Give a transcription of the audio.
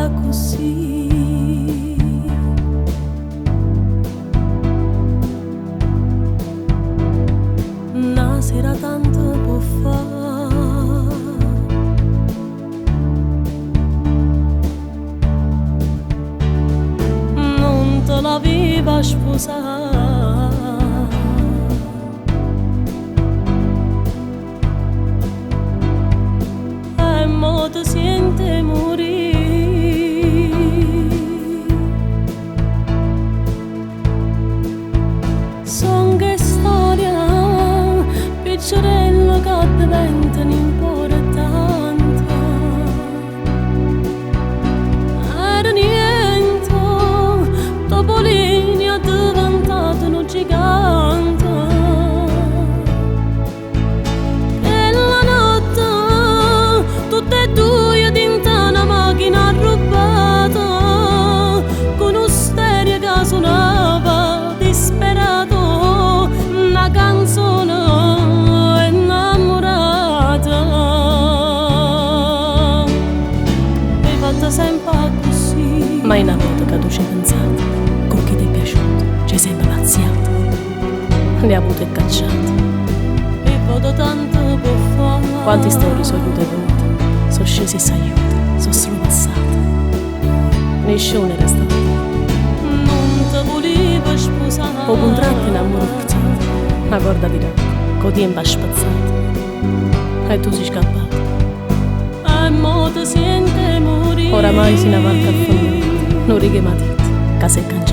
sempre così. Una sera tanto può fare, non te la viva sposare. E mo ti sente morire. Son che storia picciarella che diventa importante. Era niente, Topolini è diventato un gigante. E la notte tutte e due dentro una macchina rubata, con un'osteria che suonava disperato una canzone innamorata. E fatta sempre così. Mai una volta che tu ci hai pensato, con chi ti è piaciuto, ci hai sempre pazziato, le ha avute e cacciate. E vedo tanto può fare. Quanti storie sono aiute venute, sono scesi e s'aiuta, sono solo passate. Nessuno è restato. Non ti volevo sposare. O contratto in amore forzato, una corda di racco, con tempo spazzato. E tu sei scappato. E mo ti sente morire. Oramai si ne avanca al fondo, non righe matite, casa e cancello.